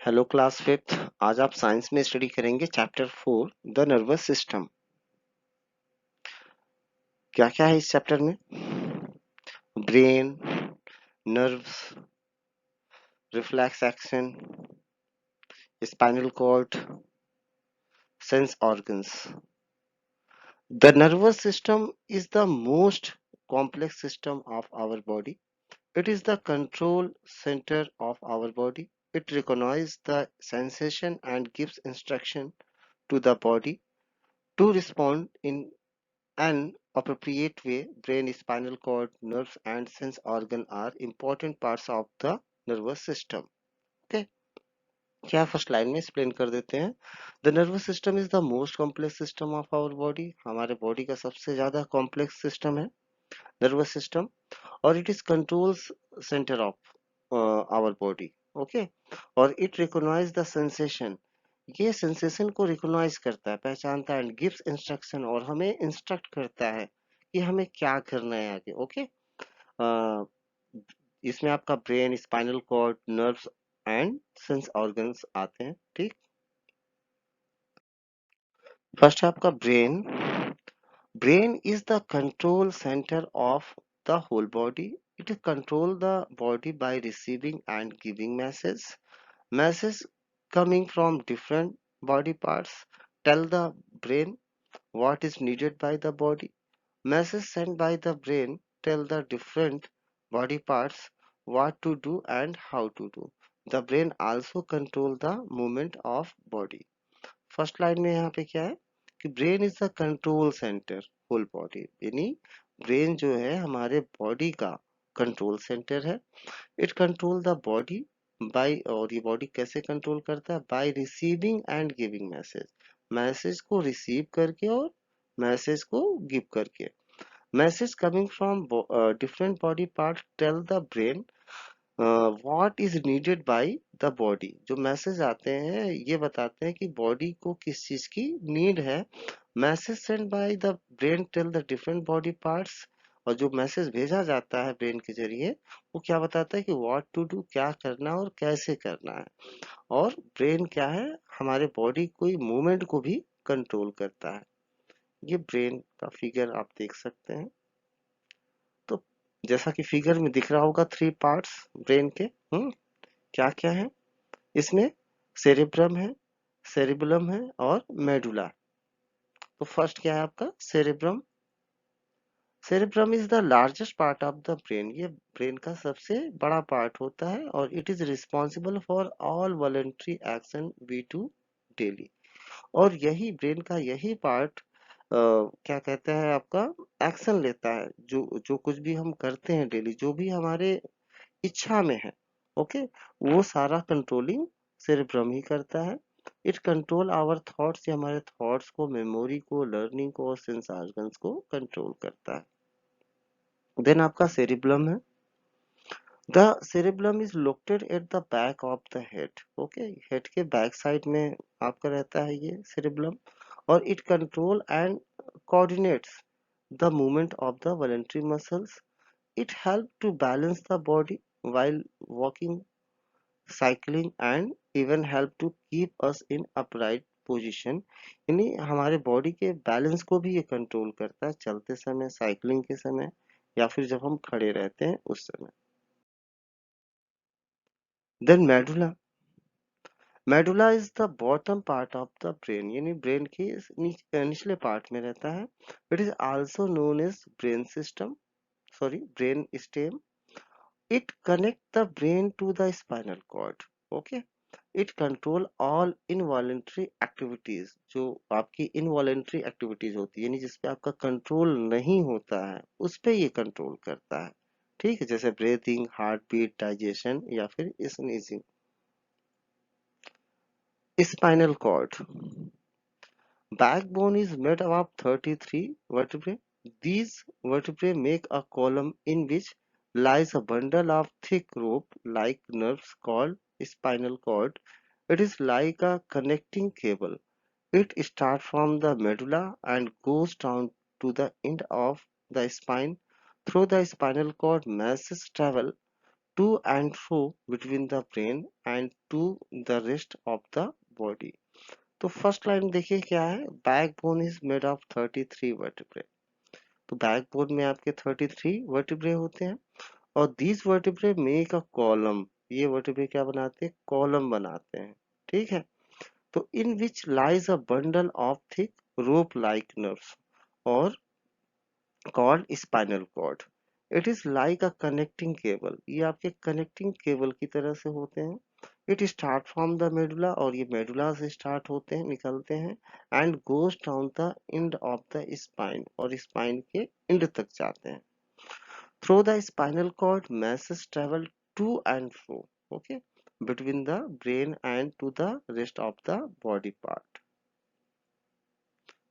Hello class fifth. आज आप science में स्टडी करेंगे चैप्टर 4 द नर्वस सिस्टम। क्या क्या है इस चैप्टर में? Brain, nerves, reflex action, spinal cord, sense organs. The nervous system is the most complex system of our body. It is the control center of our body. It recognizes the sensation and gives instruction to the body to respond in an appropriate way. Brain, spinal cord, nerves, and sense organ are important parts of the nervous system. Okay, क्या first line में explain कर देते हैं। The nervous system is the most complex system of our body. हमारे body का सबसे ज्यादा complex system है नर्वस सिस्टम, और it is controls center of our body. Okay, और इट रिकॉग्नाइज द सेंसेशन। ये सेंसेशन को रिकॉग्नाइज करता है, पहचानता है, एंड गिव्स इंस्ट्रक्शन, और हमें इंस्ट्रक्ट करता है कि हमें क्या करना है आगे। ओके, इसमें आपका brain, spinal cord, nerves and sense organs आते हैं। ठीक, फर्स्ट है आपका brain. Brain is the control center of the whole body. It control the body by receiving and giving message coming from different body parts tell the brain what is needed by the body. Messages sent by the brain tell the different body parts what to do and how to do. The brain also control the movement of body. First line में यहाँ पे क्या है कि brain is the control center whole body, यानी brain जो है हमारे बॉडी का कंट्रोल सेंटर है। It control the body by, और ये बॉडी कैसे कंट्रोल करता है? By receiving and giving message को रिसीव करके और मैसेज को गिव करके। Message coming from different body part tell the brain what is needed by the body. जो मैसेज आते हैं ये बताते हैं कि बॉडी को किस चीज की नीड है। Message send by the brain tell the different body parts, और जो मैसेज भेजा जाता है ब्रेन के जरिए वो क्या बताता है कि व्हाट टू डू, क्या करना है और कैसे करना है। और ब्रेन क्या है, हमारे बॉडी कोई मूवमेंट को भी कंट्रोल करता है। ये ब्रेन का फिगर आप देख सकते हैं। तो जैसा कि फिगर में दिख रहा होगा, थ्री पार्ट्स ब्रेन के। क्या क्या है इसमें? सेरेब्रम है, सेरिबलम है और मेडुला। तो फर्स्ट क्या है आपका cerebrum. Cerebrum is the largest part of the brain. ये ब्रेन का सबसे बड़ा पार्ट होता है, और it is responsible for all voluntary action we do daily. और यही ब्रेन का यही पार्ट क्या कहते हैं आपका एक्शन लेता है। जो जो कुछ भी हम करते हैं डेली, जो भी हमारे इच्छा में है, ओके, वो सारा कंट्रोलिंग सेरेब्रम ही करता है। It control our thoughts. ये हमारे थॉट्स को, मेमोरी को, लर्निंग को और सेंस ऑर्गन्स को कंट्रोल करता है। देन आपका सेरिबलम है। The cerebellum is located at the back of the head. Okay, head के बैक साइड में आपका रहता है ये सेरिबलम, और it control and coordinates the movement of the voluntary muscles. It help to balance the body while walking, cycling and even help to keep us in upright position। यानी हमारे body के balance को भी ये control करता है, चलते समय, साइकिलिंग के समय, या फिर जब हम खड़े रहते हैं उस समय। Then medulla. Medulla is the bottom part of the brain, यानी ब्रेन के निचले पार्ट में रहता है। It is also known as brain system, sorry brain stem. It connect the brain to the spinal cord. Okay, it control all involuntary activities. जो आपकी involuntary activities होती है, यानी जिसपे आपका कंट्रोल नहीं होता है, उस पे ये कंट्रोल करता है। ठीक है, जैसे ब्रीथिंग, हार्ट बीट, डाइजेशन या फिर sneezing. Spinal cord. Backbone is made up of 33 vertebrae. These vertebrae make a column in which lies a bundle of thick rope like nerves called spinal cord. It is like a connecting cable. It starts from the medulla and goes down to the end of the spine. Through the spinal cord, masses travel to and fro between the brain and to the rest of the body. तो first line देखिए क्या है, backbone is made of 33 vertebrae. तो backbone में आपके 33 vertebrae होते हैं और these vertebrae make a column. ये वर्टिब्रे क्या बनाते हैं, कॉलम बनाते हैं, ठीक है। तो in which lies a bundle of thick rope like nerves or called spinal cord. It is like a connecting cable, ये आपके कनेक्टिंग केबल की तरह से होते हैं। It start from the medulla, और ये मेडुला से स्टार्ट होते हैं, निकलते हैं, and goes down the end of the spine, और स्पाइन के एंड तक जाते हैं। Through the spinal cord message travel to and fro, okay, between the brain and to the rest of the body part.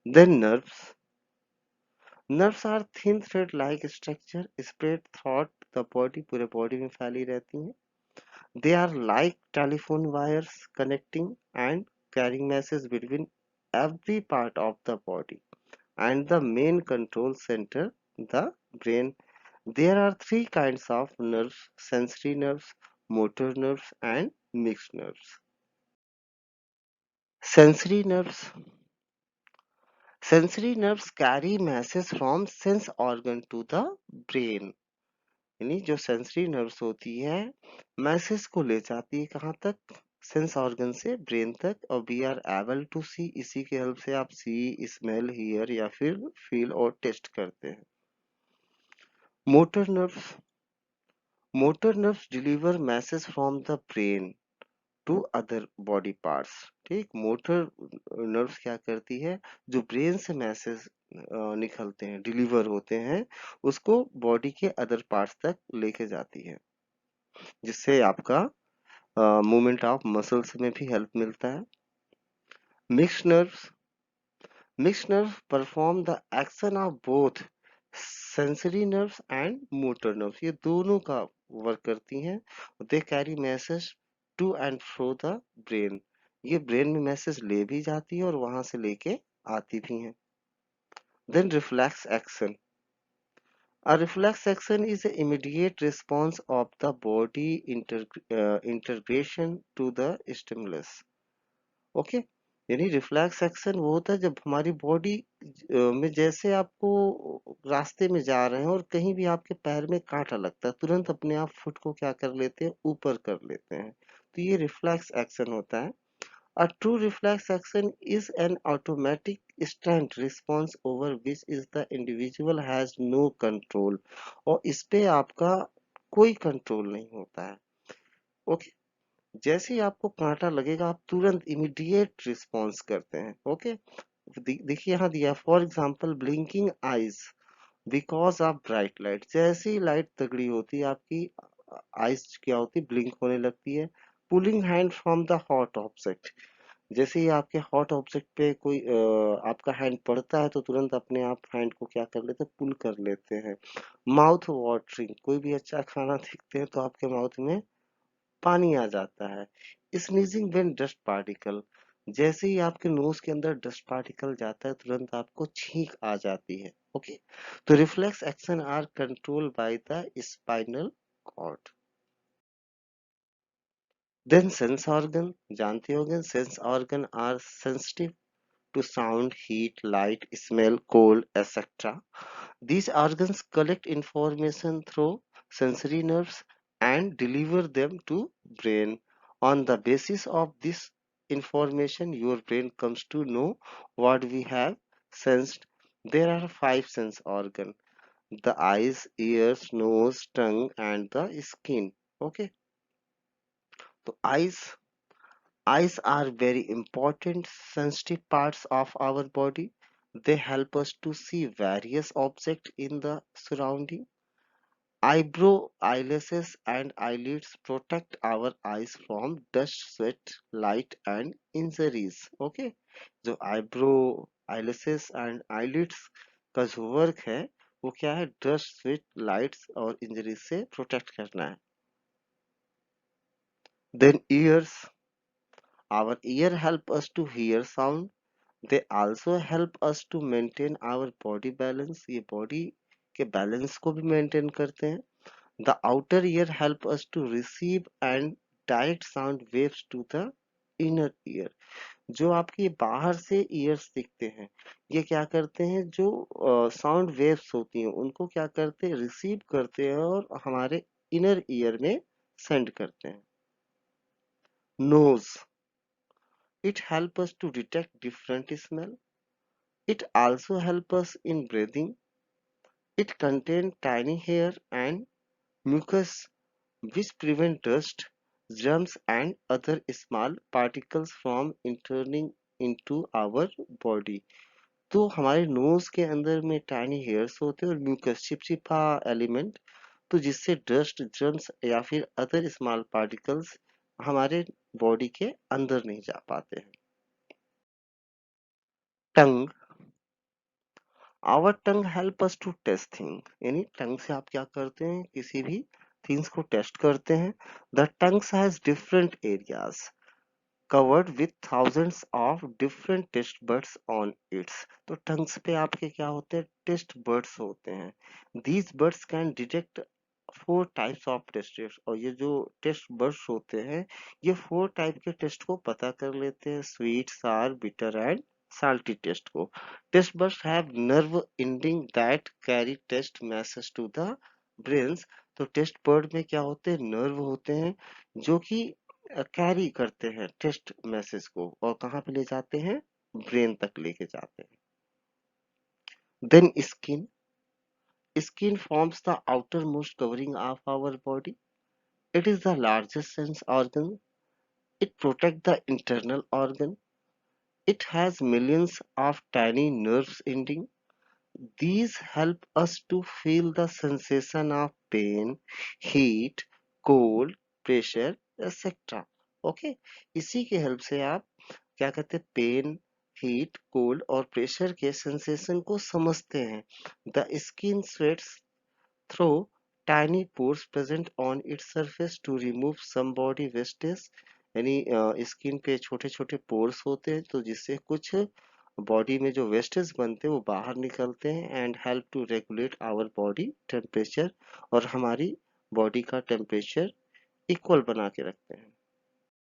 Then nerves. Nerves are thin thread like structure spread throughout the body, पूरे body में फैली रहती हैं। They are like telephone wires connecting and carrying messages between every part of the body and the main control center, the brain. There are three kinds of nerves: sensory nerves, motor nerves, and mixed nerves. Sensory nerves. Sensory nerves carry messages from sense organ to the brain. यानी जो sensory nerves होती है message को ले जाती है कहाँ तक, सेंस ऑर्गन से ब्रेन तक, और वी आर एबल टू सी, इसी के हेल्प से आप सी, स्मेल, हियर या फिर फील और टेस्ट करते हैं। Motor nerves. Motor nerves deliver message from the brain to other body parts. ठीक, मोटर नर्व्स क्या करती है, जो ब्रेन से मैसेज निकलते हैं, डिलीवर होते हैं, उसको बॉडी के अदर पार्ट्स तक लेके जाती है, जिससे आपका मूवमेंट ऑफ मसल्स में भी हेल्प मिलता है। Mixed nerves. Mixed nerves perform the action of both sensory nerves and motor nerves, ये दोनों का वर्क करती हैं। They carry message to and fro the brain, ये ब्रेन में मैसेज ले भी जाती है और वहां से लेके आती भी हैं। Then reflex action. A reflex action is an immediate response of the body integration to the stimulus. Okay, यानी रिफ्लेक्स एक्शन वो होता है जब हमारी बॉडी में, जैसे आपको रास्ते में जा रहे हैं और कहीं भी आपके पैर में कांटा लगता है, तुरंत अपने आप फुट को क्या कर लेते हैं, ऊपर कर लेते हैं, तो ये रिफ्लेक्स एक्शन होता है। A true reflex action is an automatic instant response over which is the individual has no control, और इस पे आपका कोई कंट्रोल नहीं होता है। ओके, जैसे ही आपको कांटा लगेगा आप तुरंत इमीडिएट रिस्पॉन्स करते हैं। ओके, देखिए यहाँ दिया, for example blinking eyes because of bright light. जैसे ही लाइट तगड़ी होती है आपकी आईज क्या होती है, ब्लिंक होने लगती है। Pulling hand from the hot object, जैसे ही आपके हॉट ऑब्जेक्ट पे कोई आपका हैंड पड़ता है तो तुरंत अपने आप हैंड को क्या कर लेते हैं, पुल कर लेते हैं। माउथ वाटरिंग, कोई भी अच्छा खाना देखते हैं तो आपके माउथ में पानी आ जाता है। स्नीजिंग व्हेन डस्ट पार्टिकल, जैसे ही आपके नोज के अंदर डस्ट पार्टिकल जाता है तुरंत आपको छींक आ जाती है। ओके, तो reflex action are control by the spinal cord. Then sense organ, जानते होंगे sense organ are sensitive to sound, heat, light, smell, cold, etc. These organs collect information through sensory nerves and deliver them to brain. On the basis of this information, your brain comes to know what we have sensed. There are five sense organs: the eyes, ears, nose, tongue, and the skin. Okay, so eyes are very important sensitive parts of our body. They help us to see various objects in the surrounding. Eyebrow, eyelashes, and eyelids protect our eyes from dust, sweat, light, and injuries. Okay, जो eyebrow, eyelashes, and eyelids का जो work है वो क्या है, dust, sweat, lights और injuries से protect करना है। Then ears, our ear help us to hear sound. They also help us to maintain our body balance, ये बॉडी के बैलेंस को भी मेंटेन करते हैं। The outer ear help us to receive and direct sound waves to the inner ear. जो आपके बाहर से ईयर्स दिखते हैं, ये क्या करते हैं, जो साउंड वेव्स होती हैं उनको क्या करते हैं, रिसीव करते हैं और हमारे इनर ईयर में सेंड करते हैं. Nose. It helps us to detect different smell. It also helps us in breathing. It contains tiny hair and mucus which prevent dust, germs and other small particles from entering into our body. तो हमारे knows के अंदर में tiny hairs होते हैं और mucus चिपचिपा element, तो जिससे डस्ट, जर्म्स या फिर अदर स्मॉल पार्टिकल्स हमारे बॉडी के अंदर नहीं जा पाते हैं. Tongue. Our tongue help us to taste thing. यानी टंग से आप क्या करते हैं, किसी भी थिंग्स को टेस्ट करते हैं. The tongues has different areas covered with thousands of different taste buds on its. तो टंग्स पे आपके क्या होते हैं, टेस्ट बर्ड्स होते हैं. These birds can detect four types of taste. और ये जो टेस्ट बर्ड्स होते हैं, ये फोर टाइप के टेस्ट को पता कर लेते हैं, sweet, sour, bitter and salty taste को. Taste buds have nerve ending that carry taste message to the brains. तो टेस्ट बर्ड में क्या होते हैं, नर्व होते हैं जो कि कैरी करते हैं टेस्ट मैसेज को और कहाँ पे ले जाते हैं, ब्रेन तक लेके जाते हैं. Then skin. Skin forms the outermost covering of our body. It is the largest sense organ. It protects the internal organ. It has millions of tiny nerves ending. These help us to feel the sensation of pain, heat, cold, pressure, etc. Okay, इसी के help से आप क्या कहते हैं, pen, heat, cold और pressure के sensation को समझते हैं. The skin sweats through tiny pores present on its surface to remove some body wastage. यानी स्किन पे छोटे छोटे पोर्स होते हैं, तो जिससे कुछ बॉडी में जो वेस्टेज बनते हैं वो बाहर निकलते हैं and help to regulate our body temperature, और हमारी बॉडी का टेम्परेचर इक्वल बना के रखते हैं.